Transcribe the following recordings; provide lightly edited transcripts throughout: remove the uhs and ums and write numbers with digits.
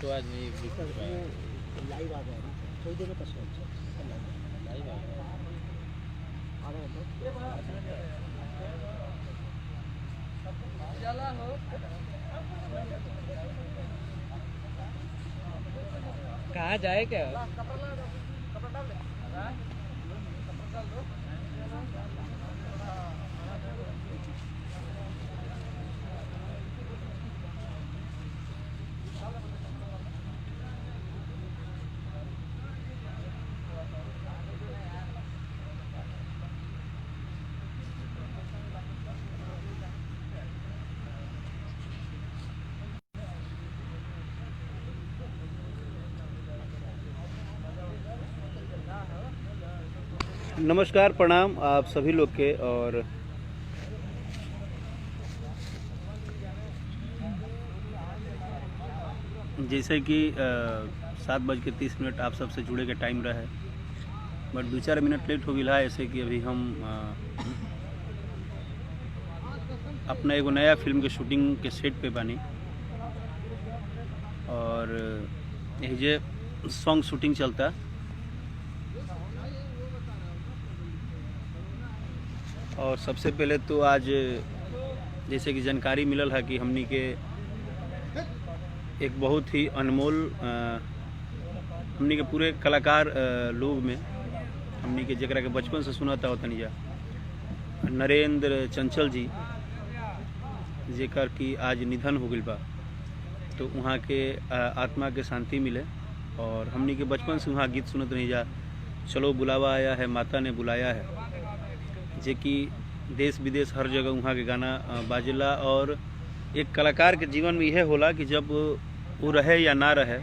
तो आज नहीं लाइव आ गया थोड़ी देर में कसो लाइव आ गया कहाँ जाए क्या? नमस्कार, प्रणाम आप सभी लोग के। और जैसे कि 7:30 आप सबसे जुड़े के टाइम रहा है, बट 2-4 मिनट लेट हो गया है। ऐसे कि अभी हम अपना एगो नया फिल्म के शूटिंग के सेट पे बानी और यही जे सॉन्ग शूटिंग चलता। और सबसे पहले तो आज जैसे कि जानकारी मिलल है कि हमनी के एक बहुत ही अनमोल हमनी के पूरे कलाकार लोग में हमनी के जरा के बचपन से सुनता होता नहीं जा नरेंद्र चंचल जी जेकर की आज निधन हो गई बा। तो वहाँ के आत्मा के शांति मिले। और हमनी के बचपन से वहाँ गीत सुनत नहीं जा, चलो बुलावा आया है माता ने बुलाया है, जे कि देश विदेश हर जगह वहाँ के गाना बाजेला। और एक कलाकार के जीवन में यह होला कि जब वो रहे या ना रहे,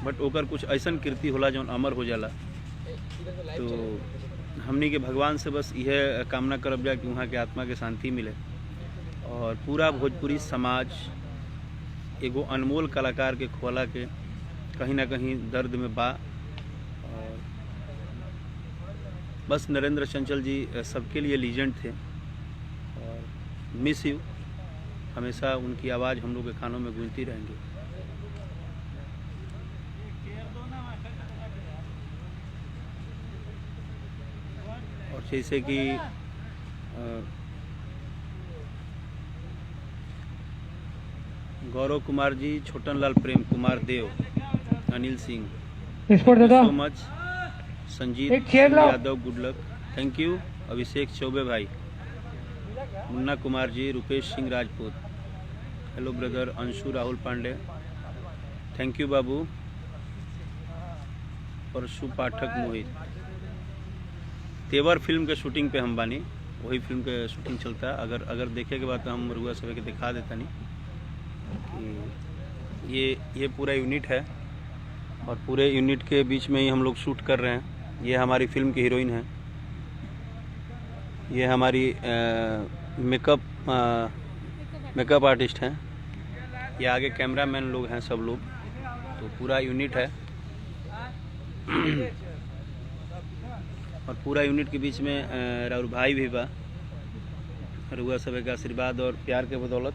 बट ओकर कुछ ऐसा कीर्ति होला जो अमर हो जाला। तो हमनी के भगवान से बस यह कामना करब जा कि वहाँ के आत्मा के शांति मिले। और पूरा भोजपुरी समाज एगो अनमोल कलाकार के खोला के कहीं ना कहीं दर्द में बा। और बस नरेंद्र चंचल जी सबके लिए लीजेंड थे और मिस यू। हमेशा उनकी आवाज़ हम लोग के कानों में गूंजती रहेंगी। और जैसे कि गौरव कुमार जी, छोटन लाल प्रेम कुमार देव, Anil Singh, so much, Sanjeet Yadav, good luck, thank you. Abhishek Chaubey भाई, Munna Kumar ji, Rupesh Singh Rajput, hello brother, Anshu Rahul Pandey, thank you बाबू, परशु पाठक, मोहित। तेवर फिल्म के शूटिंग पे हम बानी, वही फिल्म के शूटिंग चलता। अगर देखे के बाद तो हम रुआ सब के दिखा देता नहीं कि ये पूरा यूनिट है और पूरे यूनिट के बीच में ही हम लोग शूट कर रहे हैं। ये हमारी फिल्म की हीरोइन है, ये हमारी मेकअप आर्टिस्ट हैं, ये आगे कैमरामैन लोग हैं, सब लोग। तो पूरा यूनिट है और पूरा यूनिट के बीच में राउर भाई भी बा। रुआ सब का आशीर्वाद और प्यार के बदौलत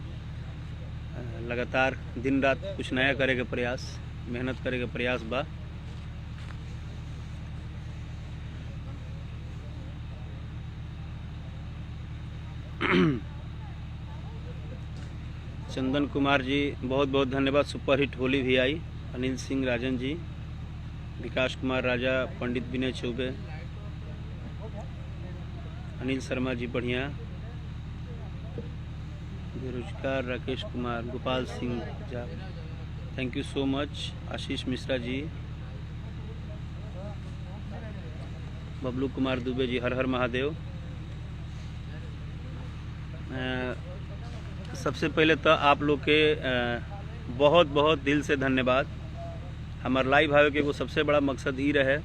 लगातार दिन रात कुछ नया करे के प्रयास, मेहनत करे के प्रयास बा। चंदन कुमार जी बहुत बहुत धन्यवाद, सुपर हिट होली भी आई। अनिल सिंह राजन जी, विकास कुमार राजा, पंडित विनय चौबे, अनिल शर्मा जी बढ़िया, बेरोजगार राकेश कुमार, गोपाल सिंह जा, थैंक यू सो मच। आशीष मिश्रा जी, बबलू कुमार दुबे जी, हर हर महादेव। सबसे पहले तो आप लोग के बहुत बहुत दिल से धन्यवाद। हमार लाइव आवे के एगो सबसे बड़ा मकसद ये रहे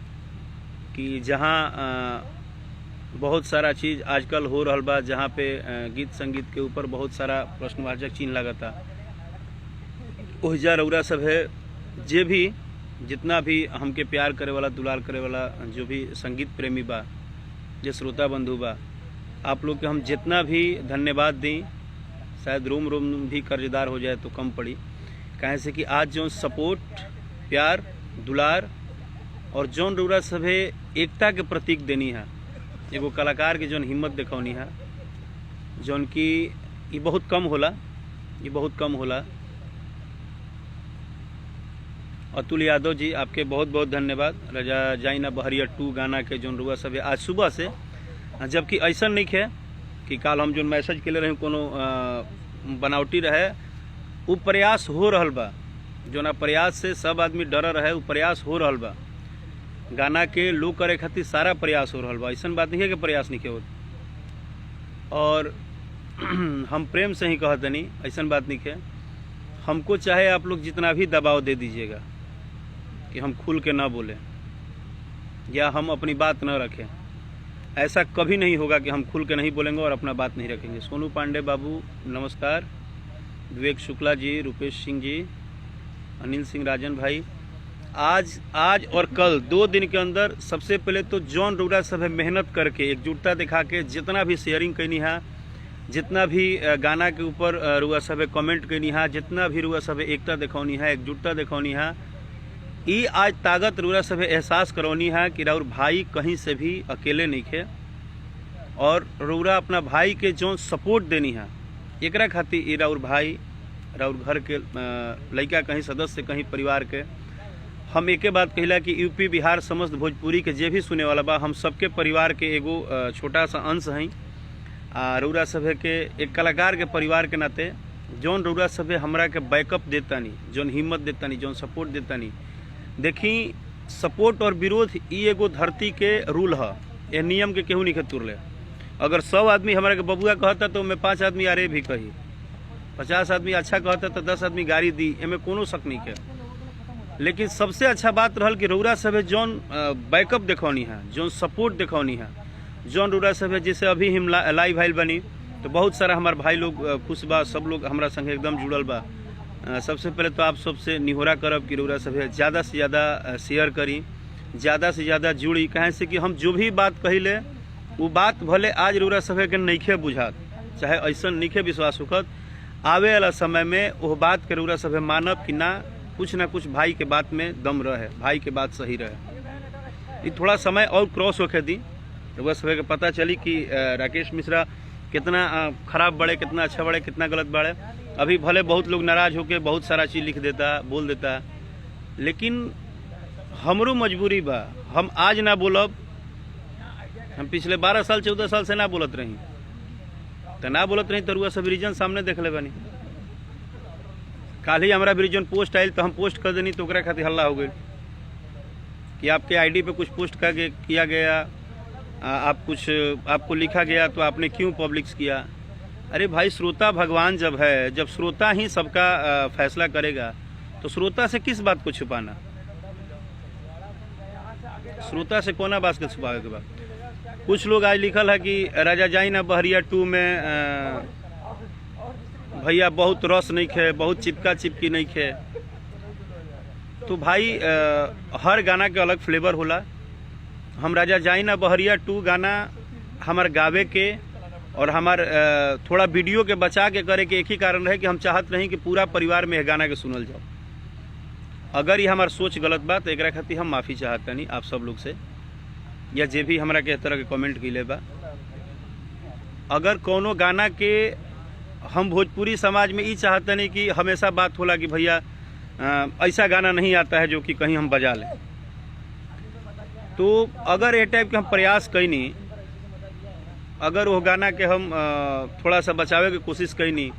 कि जहाँ बहुत सारा चीज़ आजकल हो रहा बा, जहाँ पे गीत संगीत के ऊपर बहुत सारा प्रश्नवाचक चिन्ह लगता, ओहिजा रउरा सब है जे भी जितना भी हमके प्यार करे वाला, दुलार करे वाला जो भी संगीत प्रेमी बा, जो श्रोता बंधु बा, आप लोग के हम जितना भी धन्यवाद दी, शायद रोम रोम भी कर्जदार हो जाए तो कम पड़ी। कहे से कि आज जो सपोर्ट प्यार दुलार और जौन रउरा सभे एकता के प्रतीक देनी है, एगो कलाकार के जौन हिम्मत दिखौनी है, जौन की ये बहुत कम होला, ये बहुत कम होला। अतुल यादव जी, आपके बहुत बहुत धन्यवाद। राजा जाइना बहरिया 2 गाना के जौन रउरा सभे आज सुबह से, जबकि ऐसा नहीं है कि काल हम जो मैसेज के ले रहे कोनो बनावटी रहे, वो प्रयास हो रहल बा, जो ना प्रयास से सब आदमी डर रहे, वो प्रयास हो रहल बा, गाना के लो करे खातिर सारा प्रयास हो रहल बा। ऐसा बात नहीं है कि प्रयास नहीं हो, और हम प्रेम से ही कहते नहीं, ऐसा बात नहीं है। हमको चाहे आप लोग जितना भी दबाव दे दीजिएगा कि हम खुल के ना बोलें या हम अपनी बात न रखें, ऐसा कभी नहीं होगा कि हम खुल के नहीं बोलेंगे और अपना बात नहीं रखेंगे। सोनू पांडे बाबू नमस्कार, विवेक शुक्ला जी, रुपेश सिंह जी, अनिल सिंह राजन भाई, आज और कल 2 दिन के अंदर सबसे पहले तो जौन रउरा सभे मेहनत करके एकजुटता दिखा के जितना भी शेयरिंग कैनी है, जितना भी गाना के ऊपर रउरा सभे कमेंट कैनी है, जितना भी रउरा सभे एकता दिखौनी है, एकजुटता दिखौनी है, ई आज ताकत रउरा सभे एहसास करौनी है कि राउर भाई कहीं से भी अकेले नहीं खे, और रउरा अपना भाई के जो सपोर्ट देनी है, एकरा खातिर राउर भाई, राउर घर के लड़का, कहीं सदस्य, कहीं परिवार के, हम एके बात कहिला कि यूपी बिहार समस्त भोजपुरी के जे भी सुने वाला बा, हम सबके परिवार के एगो छोटा सा अंश हैं। रउरा सभे के एक कलाकार के परिवार के नाते जौन रउरा सभे हमरा के बैकअप देता नहीं, जौन हिम्मत देता नहीं, जौन सपोर्ट देता नहीं, देखी सपोर्ट और विरोध ई एगो धरती के रूल है, ये नियम के केहू नहीं तुरले। अगर 100 आदमी हमारा के बबुआ कहता तो मैं 5 आदमी अरे भी कही, 50 आदमी अच्छा कहता तो 10 आदमी गाड़ी दी, एमें कोनो शक नहीं है। लेकिन सबसे अच्छा बात रहल कि रउरा सभे जौन बैकअप दिखौनी है, जौन सपोर्ट दिखौनी है, जौन रउरा सभे, जैसे अभी हम लाइव आइल बनी तो बहुत सारा हमारे भाई लोग खुश बा, सब लोग हमारा संगे एकदम जुड़ल बा। सबसे पहले तो आप सबसे निहोरा करब कि रउरा सभे ज़्यादा से ज़्यादा शेयर करी, ज़्यादा से ज़्यादा जुड़ी, कहें से कि हम जो भी बात कहिले वो बात भले आज रउरा सभे के नइखे बुझात, चाहे ऐसा नइखे विश्वास होखत, आवे वाला समय में वो बात के रउरा सभे मानब कि ना कुछ भाई के बात में दम रहे, भाई के बात सही रहे। ये थोड़ा समय और क्रॉस होके दी, रउरा सभे के पता चली कि राकेश मिश्रा कितना खराब बड़े, कितना अच्छा बड़े, कितना गलत बड़े। अभी भले बहुत लोग नाराज होके बहुत सारा चीज़ लिख देता, बोल देता, लेकिन हमरो मजबूरी बा, हम आज ना बोलब, हम पिछले 12 साल 14 साल से ना बोलत रही, तो ना बोलत रही तो रुआ सब रीजन सामने देख ले बनी। काल ही हमारा रीजन पोस्ट आयल तो हम पोस्ट कर देनी, तो ओकरा खातिर हल्ला हो गई कि आपके आईडी पे कुछ पोस्ट किया गया, आपको लिखा गया तो आपने क्यों पब्लिक्स किया। अरे भाई, श्रोता भगवान जब है, जब श्रोता ही सबका फैसला करेगा तो श्रोता से किस बात को छुपाना, श्रोता से कोना बात के छुपावे के बाद। कुछ लोग आज लिखल है कि राजा जाइना बहरिया 2 में भैया बहुत रस नहीं खे, बहुत चिपका चिपकी नहीं खे। तो भाई हर गाना के अलग फ्लेवर होला। हम राजा जाइना बहरिया 2 गाना हमार गावे के और हमार थोड़ा वीडियो के बचा के करे के एक ही कारण रहे कि हम चाहत नहीं कि पूरा परिवार में गाना के सुनल जाओ। अगर ये हमार सोच गलत बात तो एक खातिर हम माफ़ी चाहता नहीं आप सब लोग से, या जे भी हमरा के तरह के कमेंट की ले बा। अगर कोनो गाना के हम भोजपुरी समाज में ये चाहते नहीं कि हमेशा बात होला कि भैया ऐसा गाना नहीं आता है जो कि कहीं हम बजा लें, तो अगर ये टाइप के हम प्रयास कैनी, अगर वो गाना के हम थोड़ा सा बचावे की कोशिश कैनी,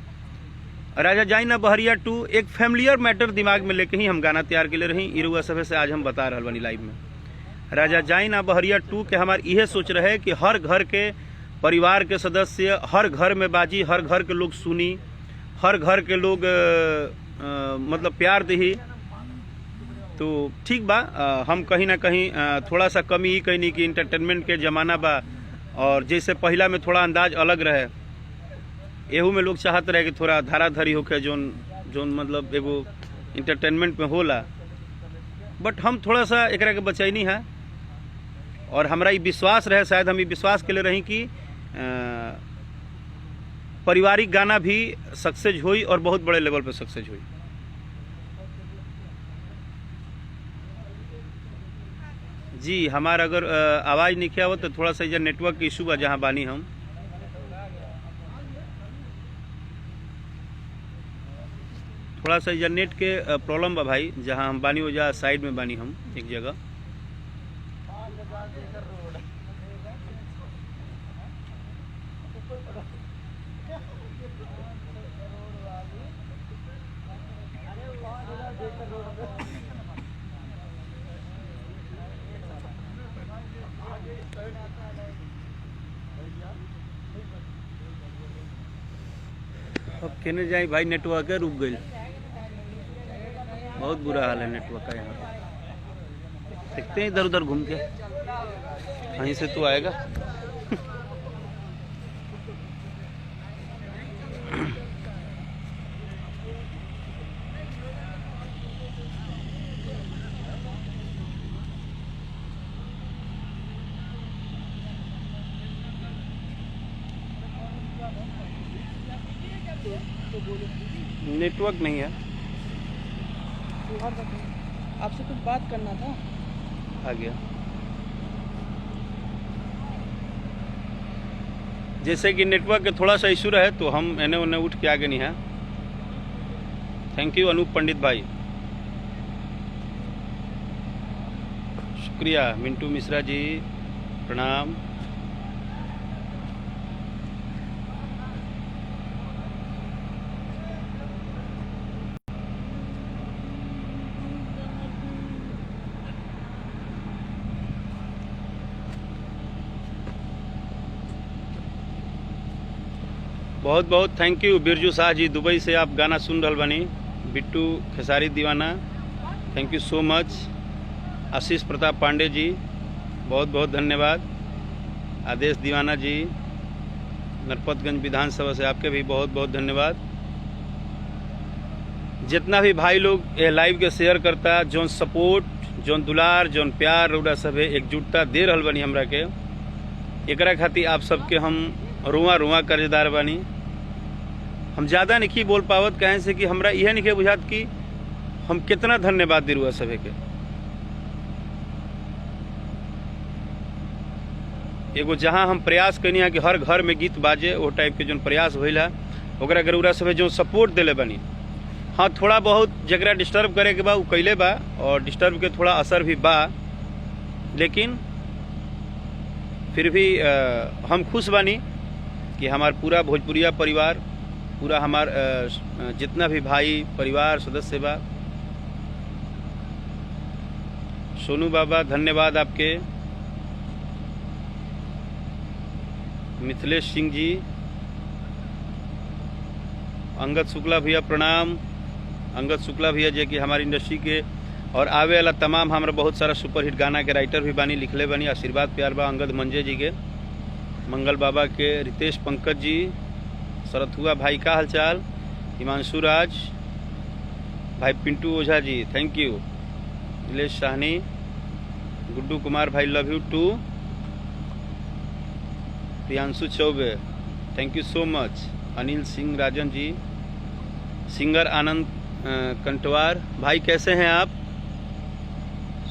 राजा जाइना बहरिया 2 एक फैमिलियर मैटर दिमाग में लेके ही हम गाना तैयार के ले रही। इरुआ सभे से आज हम बता रहा बनी लाइव में, राजा जाइना बहरिया 2 के हमार यह सोच रहे कि हर घर के परिवार के सदस्य, हर घर में बाजी, हर घर के लोग सुनी, हर घर के लोग मतलब प्यार दही। तो ठीक बा, हम कहीं ना कहीं थोड़ा सा कमी ही कहनी कि इंटरटेनमेंट के ज़माना बा, और जैसे पहला में थोड़ा अंदाज अलग रहे, एहू में लोग चाहत रहे कि थोड़ा धाराधरी होके जोन मतलब एगो इंटरटेनमेंट में होला। बट हम थोड़ा सा एकरा के बचैनी है, और हमरा ये विश्वास रहे, शायद हम ये विश्वास के लिए रही कि पारिवारिक गाना भी सक्सेस हुई और बहुत बड़े लेवल पे सक्सेस हुई। जी हमारा अगर आवाज़ नहीं किया हो तो थोड़ा सा इधर नेटवर्क के इशू बा जहाँ बानी हम। थोड़ा सा इधर नेट के प्रॉब्लम बा भाई, जहाँ हम बानी हो जहाँ साइड में बानी हम एक जगह। अब कहने जाए भाई नेटवर्क रुक गई, बहुत बुरा हाल है नेटवर्क का यहाँ पे। देखते हैं इधर उधर घूम के, कहीं से तो आएगा। नेटवर्क नहीं है। आपसे कुछ बात करना था। आ गया। जैसे कि नेटवर्क के थोड़ा सा इशू रहे तो हम एने ओने उठ के आगे नहीं है। थैंक यू अनूप पंडित भाई, शुक्रिया। मिंटू मिश्रा जी प्रणाम। बहुत बहुत thank you Birju Shah ji, Dubai से आप गाना सुन रहा बनी। बिट्टू खेसारी दीवाना, थैंक यू सो मच। आशीष प्रताप पांडे जी, बहुत बहुत धन्यवाद। आदेश दीवाना जी नरपतगंज विधानसभा से, आपके भी बहुत बहुत धन्यवाद। जितना भी भाई लोग ये लाइव के शेयर करता, जोन सपोर्ट, जोन दुलार, जोन प्यार रउरा सभे एकजुटता दे रहल बनी हमरा के, एकरा खातिर आप सबके हम रुआ रुआ कर्जदार बानी। हम ज़्यादा नहीं बोल पावत, कहें से कि हमरा यह नहीं बुझात कि हम कितना धन्यवाद दी रुआ सभे के। एगो जहाँ हम प्रयास कनी है कि हर घर में गीत बाजे, वो टाइप के जो प्रयास भइला ओकरा के रउरा सभे जो सपोर्ट दिले बनी। हाँ थोड़ा बहुत जगरा डिस्टर्ब करे के बा उ कैले बा, और डिस्टर्ब के थोड़ा असर भी बा, लेकिन फिर भी हम खुश बानी कि हमार पूरा भोजपुरिया परिवार, पूरा हमार जितना भी भाई परिवार सदस्य बा। सोनू बाबा धन्यवाद आपके। मिथिलेश सिंह जी, अंगद शुक्ला भैया प्रणाम। अंगद शुक्ला भैया जी कि हमारी इंडस्ट्री के और आवे वाला तमाम हमारा बहुत सारा सुपरहिट गाना के राइटर भी बानी, लिखले बानी। आशीर्वाद प्यार बा अंगद मंजे जी के, मंगल बाबा के, रितेश पंकज जी, शरत हुआ भाई का हालचाल, हिमांशु राज भाई, पिंटू ओझा जी थैंक यू, नीलेश साहनी, गुड्डू कुमार भाई love you too, Priyanshu Chaubey thank you so much, Anil Singh Rajan ji, singer आनंद कंटवार भाई कैसे हैं आप,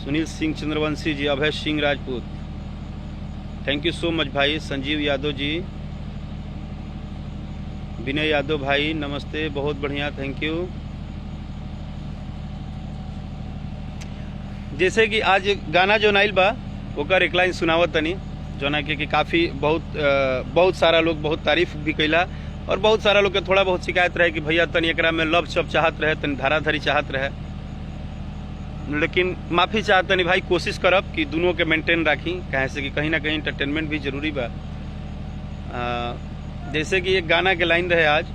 Sunil Singh Chandravanshi ji, Abhay Singh Rajput thank you so much भाई, संजीव यादव जी, विनय यादव भाई नमस्ते, बहुत बढ़िया थैंक यू। जैसे कि आज गाना जो नाइल बा ओकर एक लाइन सुनावत तनी, जो ना कि काफ़ी बहुत सारा लोग बहुत तारीफ भी कैला, और बहुत सारा लोग के थोड़ा बहुत शिकायत रहे कि भैया तनी एकरा में लव चप चाहत रहे, तनी धाराधरी चाहत रहे, लेकिन माफ़ी चाहतनी भाई, कोशिश करब कि दोनों के मेंटेन राखी, कहे से कि कहीं ना कहीं इंटरटेनमेंट भी जरूरी बा। जैसे कि एक गाना के लाइन रहे आज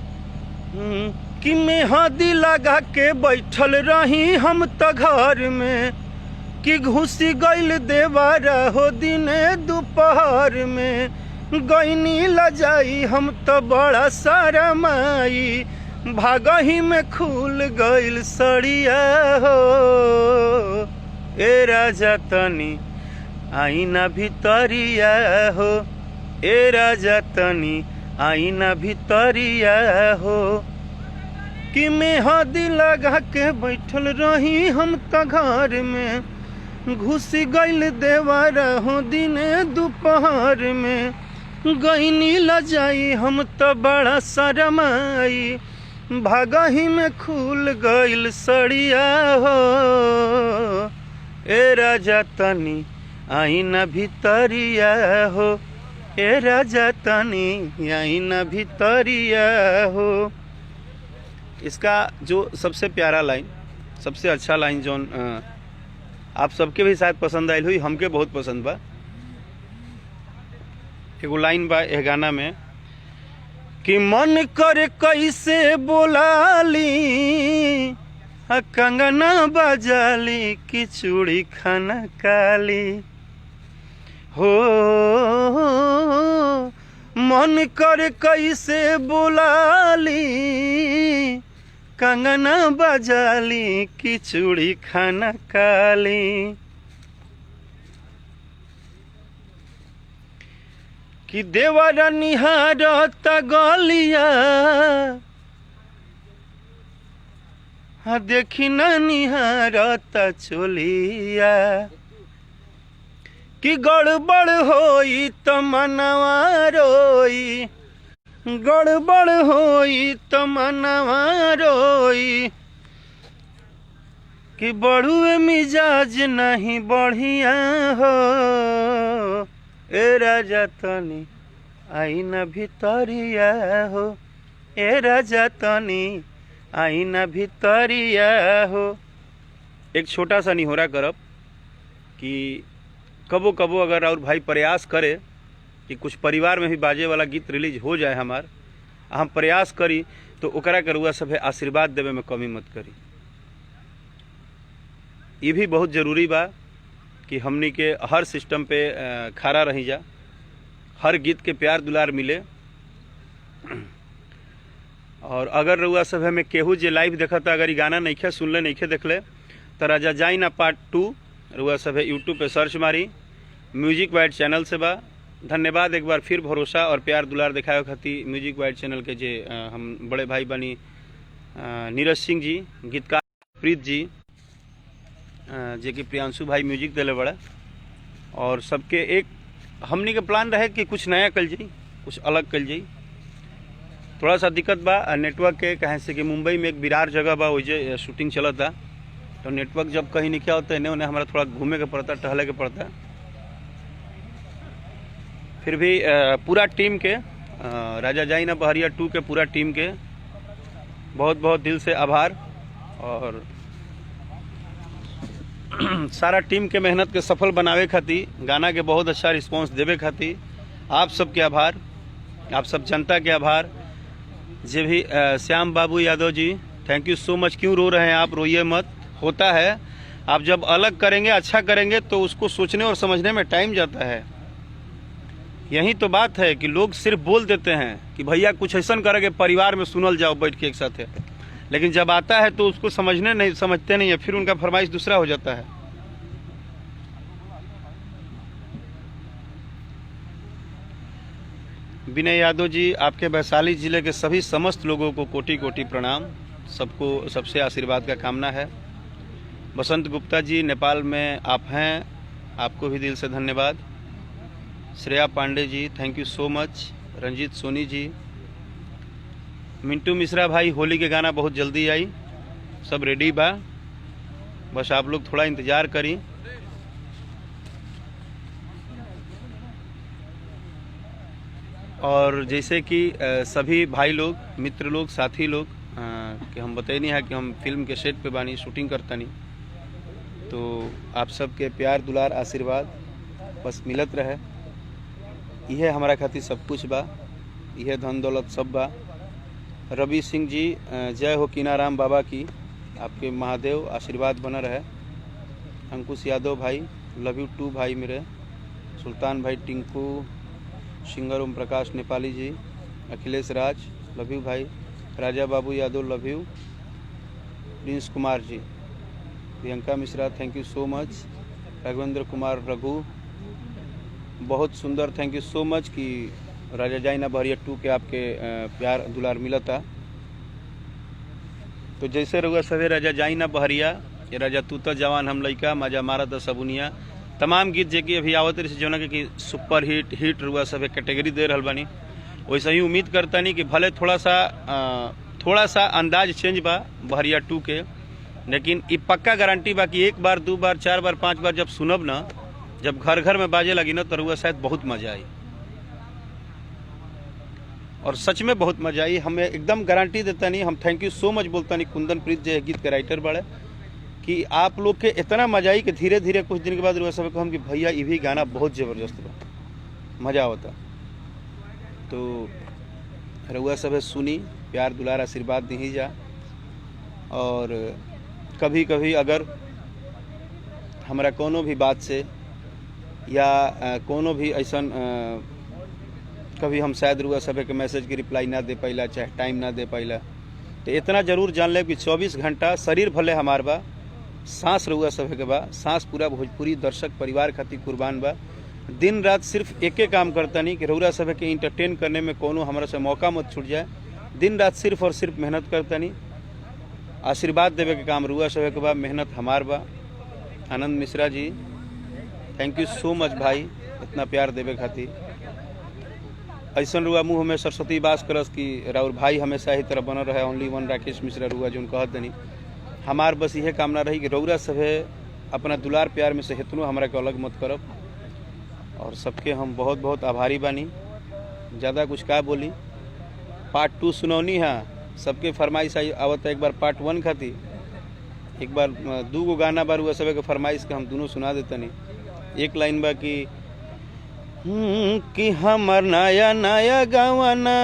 कि मेहंदी लगा के बैठल रही हम त घर में, कि घुसी गइल देवारा हो दिने दोपहर में, गईनी लजाई हम तो बड़ा सारा माई, भागही में खुल गइल सड़िया हो, ए राजा तनी आईना भितरिया हो, ए राजा तनी आईना भितरिया हो, कि मेहंदी लगा के बैठल रही हम त घर में, घुस गइल देवर हो दिन दोपहर में, गईनी लजाई हम तो बड़ा शरमाई, भागही में खुल गइल सड़िया हो, ए राजा तनी आई न भितरिया हो, ए राजा तनी आई न भितरिया हो। इसका जो सबसे प्यारा लाइन, सबसे अच्छा लाइन जो आप सबके भी शायद पसंद आयल हुई, हमके बहुत पसंद बा। एगो लाइन बा एह गाना में कि मन करे कैसे बोलाली, कंगना बजाली कि चूड़ी खाना काली हो, मन करे कैसे बोलाली, कंगना बजाली कि चूड़ी खाना काली, कि देवर निहारत गलिया, देखी न निहारत चोलिया, कि गड़बड़ होई त मनवा रोई, गड़बड़ होई त मनवा रोई, कि बढ़ुए मिजाज नहीं बढ़िया हो, ए राजा तनी आई न भितरिया हो, ए राजा तनी आई न भितरिया हो। एक छोटा सा निहोरा करब कि कबो कबो अगर और भाई प्रयास करे कि कुछ परिवार में भी बाजे वाला गीत रिलीज हो जाए हमार, हम प्रयास करी तो ओकरा करुआ सब आशीर्वाद देवे में कमी मत करी। ये भी बहुत ज़रूरी बा कि हमनी के हर सिस्टम पे खड़ा रही जा, हर गीत के प्यार दुलार मिले। और अगर रउआ सब में केहू जे लाइव देखता अगर ये गाना नइखे सुनले नइखे देखले तो राजा जाई ना पार्ट 2 रउआ सब यूट्यूब पे सर्च मारी, म्यूजिक वाइड चैनल से बा। धन्यवाद एक बार फिर भरोसा और प्यार दुलार दिखाए खातिर म्यूजिक वाइड चैनल के जे हम बड़े भाई बनी नीरज सिंह जी, गीतकार प्रीत जी, जे कि प्रियांशु भाई म्यूजिक दिले बड़ा। और सबके एक हमनी के प्लान रहे कि कुछ नया कल जाई, कुछ अलग कल जाई। थोड़ा सा दिक्कत बा नेटवर्क के, कहें से कि मुंबई में एक विरार जगह बा, वही शूटिंग चलता, तो नेटवर्क जब कहीं नहीं क्या होता है उन्हें हमारा थोड़ा घूमे के पड़ता, टहले के पड़ता। फिर भी पूरा टीम के राजा जाई ना बहरिया 2 के पूरा टीम के बहुत बहुत दिल से आभार। और सारा टीम के मेहनत के सफल बनावे खातिर, गाना के बहुत अच्छा रिस्पांस देवे खातिर आप सबके आभार, आप सब जनता के आभार। जे भी श्याम बाबू Yadav ji, thank you so मच। क्यों रो रहे हैं आप? रोइए मत, होता है। आप जब अलग करेंगे, अच्छा करेंगे तो उसको सोचने और समझने में टाइम जाता है। यही तो बात है कि लोग सिर्फ बोल देते हैं कि भैया कुछ ऐसा करेंगे परिवार में सुनल जाओ बैठ के एक साथ है, लेकिन जब आता है तो उसको समझते नहीं है, फिर उनका फरमाइश दूसरा हो जाता है। विनय यादव जी, आपके वैशाली जिले के सभी समस्त लोगों को कोटि कोटि प्रणाम, सबको सबसे आशीर्वाद का कामना है। बसंत गुप्ता जी, नेपाल में आप हैं, आपको भी दिल से धन्यवाद। Shreya Pandey ji, thank you so मच। रंजीत सोनी जी, मिंटू मिश्रा भाई, होली के गाना बहुत जल्दी आई, सब रेडी बा, बस आप लोग थोड़ा इंतज़ार करी। और जैसे कि सभी भाई लोग, मित्र लोग, साथी लोग कि हम बताए नहीं है कि हम फिल्म के सेट पे बानी, शूटिंग करता नहीं, तो आप सबके प्यार दुलार आशीर्वाद बस मिलत रहे, यह हमारा खातिर सब कुछ बा, यह धन दौलत सब बा। रवि सिंह जी, जय हो कीनाराम बाबा की, आपके महादेव आशीर्वाद बना रहे। अंकुश यादव भाई, लव यू टू भाई मेरे। सुल्तान भाई, Tinku singer, Om Prakash Nepali ji, Akhilesh Raj, love you भाई। Raja Babu Yadav, love you. Prince Kumar ji, Priyanka Mishra, thank you so much. Raghvendra Kumar Raghu, बहुत सुंदर, थैंक यू सो मच कि राजा जाई ना बहरिया 2 के आपके प्यार दुलार मिला था। तो जैसे रहुआ सवे राजा जाई ना बहरिया कि राजा तू तो जवान हम लइका मजा मारा तो सबुनिया तमाम गीत जे कि अभी आवत रही जो कि सुपर हिट रुआ सब कैटेगरी दे रहा बानी। वैसे ही उम्मीद करता नहीं कि भले थोड़ा सा अंदाज चेंज बा बहरिया 2 के, लेकिन ये पक्का गारंटी बा कि 1 बार 2 बार 4 बार 5 बार जब सुनब ना, जब घर घर में बाजे लगी ना तो रुआ शायद बहुत मजा आई। और सच में बहुत मजा आई, हमें एकदम गारंटी देता नहीं। हम थैंक यू सो मच बोलता नहीं कुंदन प्रीत जो गीत के राइटर बड़े कि आप लोग के इतना मजा आई कि धीरे धीरे कुछ दिन के बाद रुआ सब को हम कि भैया ये भी गाना बहुत ज़बरदस्त बा, मज़ा होता। तो रुआ सब सुनी, प्यार दुलार आशीर्वाद दी जा। और कभी कभी अगर हमारा कोनो भी बात से या कोनो भी ऐसा कभी हम शायद रुआ सब के मैसेज की रिप्लाई ना दे पाइला, चाहे टाइम ना दे पाइला, तो इतना जरूर जान ले कि 24 घंटा शरीर भले हमार बा, सांस रुआ सब के बा, सांस पूरा भोजपुरी दर्शक परिवार खातिर कुर्बान बा। दिन रात सिर्फ एक काम करता नहीं कि रउरा सब के इंटरटेन करने में कोनो हमारा से मौका मत छूट जाए। दिन रात सिर्फ और सिर्फ मेहनत करता नहीं, आशीर्वाद देवे के काम रुआ सब के बा, मेहनत हमार बा। आनंद Mishra ji thank you so much भाई, इतना प्यार देवे खातिर। ऐसा रुआ मुँह में सरस्वती बास करस कि राउर भाई हमेशा ही तरह बनल रहे। ओनली वन राकेश मिश्रा रुआ जो कहते नहीं, हमार बस यह कामना रही कि रउरा सभे अपना दुलार प्यार में से हेतनो हमारा के अलग मत करब। और सबके हम बहुत बहुत आभारी बानी। ज़्यादा कुछ का बोली, पार्ट 2 सुनौनी है, सबके फरमाइश आई आवत। एक बार पार्ट 1 खाती, एक बार 2 गो गाना बार हुआ सब के फरमाइश के हम दोनों सुना देते नहीं। एक लाइन बा कि हमर नया नया गावाना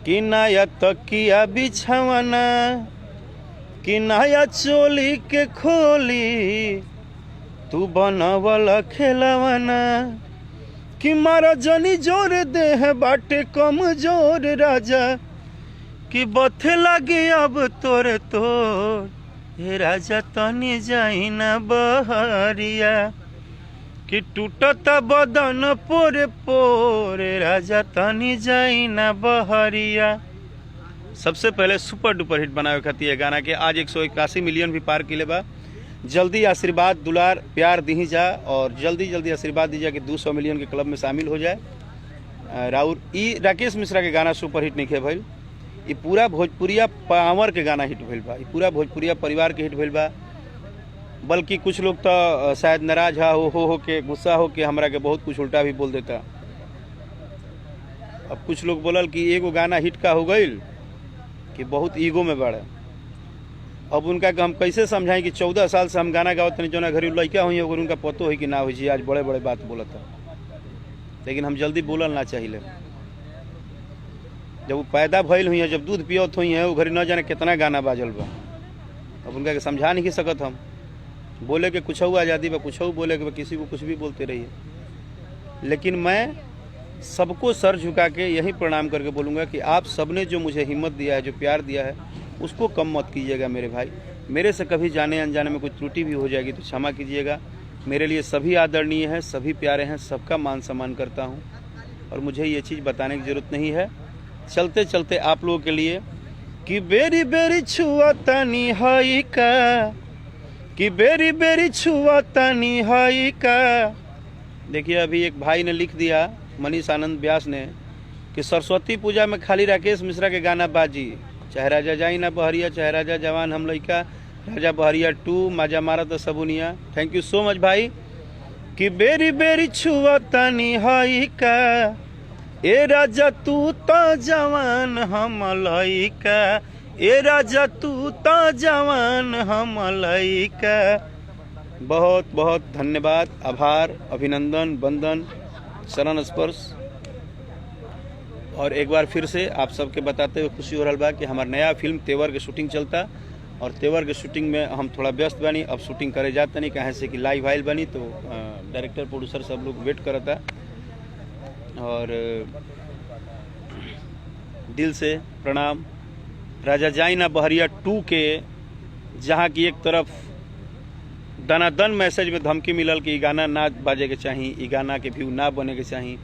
कि नया तकिया बिछावाना कि नया चोली के खोली तू बनवल खेलवाना कि मारा जनी जोर देह बाटे कम जोर राजा कि बथे लगे अब तोरे तोर हे राजा तनी जाई ना बहरिया कि टूटता बदन पोरे पोरे राजा तनी जाई ना बहरिया। सबसे पहले सुपर डुपर हिट बनावे खातिर गाना के आज 181 मिलियन भी पार किले बा। जल्दी आशीर्वाद दुलार प्यार दी जा और जल्दी आशीर्वाद दीजिए कि 200 मिलियन के क्लब में शामिल हो जाए। राउर ई राकेश मिश्रा के गाना सुपर हिट नहीं खे भइल, ये पूरा भोजपुरिया पावर के गाना हिट भइल बा, ये पूरा भोजपुरिया परिवार के हिट भइल बा। बल्कि कुछ लोग तो शायद नाराज हो के गुस्सा हो के हमरा के बहुत कुछ उल्टा भी बोल देता। अब कुछ लोग बोलल कि एगो गाना हिट का हो गईल कि बहुत ईगो में बढ़े। अब उनका हम कैसे समझाएं कि 14 साल से हम गाना गावत नहीं, जो ना घरेलू लड़का हुई अगर उनका पतो हो कि ना हो जी आज बड़े बड़े बात बोलता, लेकिन हम जल्दी बोलल ना चाहिए। जब वो पैदा भइल हुई है, जब दूध पियत हुई है, वो घरे न जाने कितना गाना बाजल बा। अब उनका के समझा नहीं सकत हम, बोले के कुछ आज़ादी बा, कुछ बोले के किसी को कुछ भी बोलते रहिए। लेकिन मैं सबको सर झुका के यही प्रणाम करके बोलूँगा कि आप सबने जो मुझे हिम्मत दिया है, जो प्यार दिया है, उसको कम मत कीजिएगा मेरे भाई। मेरे से कभी जाने अनजाने में कोई त्रुटि भी हो जाएगी तो क्षमा कीजिएगा। मेरे लिए सभी आदरणीय हैं, सभी प्यारे हैं, सबका मान सम्मान करता हूँ और मुझे ये चीज़ बताने की ज़रूरत नहीं है। चलते चलते आप लोगों के लिए कि बेरी बेरी छुआ तानी हाई का, कि बेरी बेरी छुआ तानी हाई का। देखिए अभी एक भाई ने लिख दिया, मनीष आनंद व्यास ने, कि सरस्वती पूजा में खाली राकेश मिश्रा के गाना बाजी, चाहे राजा जाई ना बहरिया, चाहे राजा जवान हम लइका, राजा बहरिया 2, माजा मारा तो सबुनिया। थैंक यू सो मच भाई। कि बेरी बेरी छुआ तानी हाई का, ए राजा तू तो जवान हम लइका, ए राजा तू तो जवान हम लइका। बहुत बहुत धन्यवाद, आभार, अभिनंदन, वंदन, शरण स्पर्श। और एक बार फिर से आप सबके बताते हुए खुशी हो रहा बा कि हमारा नया फिल्म तेवर के शूटिंग चलता और तेवर के शूटिंग में हम थोड़ा व्यस्त बनी। अब शूटिंग करे जाता नहीं, कहाँ से कि लाइव आइल बनी तो डायरेक्टर प्रोड्यूसर सब लोग वेट करता। और दिल से प्रणाम। राजा जाई ना बहरिया 2 के जहाँ की एक तरफ दनादन मैसेज में धमकी मिलल कि गाना ना बाजे के चाहिए, ई गाना के व्यू ना बने के चाहिए,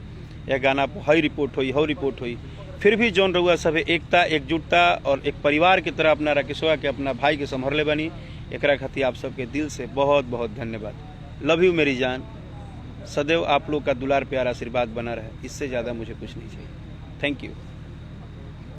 यह गाना पर हाई रिपोर्ट हुई, हाई रिपोर्ट हुई, फिर भी जौन रहुआ सब एकता एकजुटता और एक परिवार की तरह अपना राकेशवा के अपना भाई के संभरले बनी। एकरा खातिर आप सबके दिल से बहुत बहुत धन्यवाद। लव यू मेरी जान। सदैव आप लोग का दुलार प्यार आशीर्वाद बना रहे, इससे ज़्यादा मुझे कुछ नहीं चाहिए। Thank you.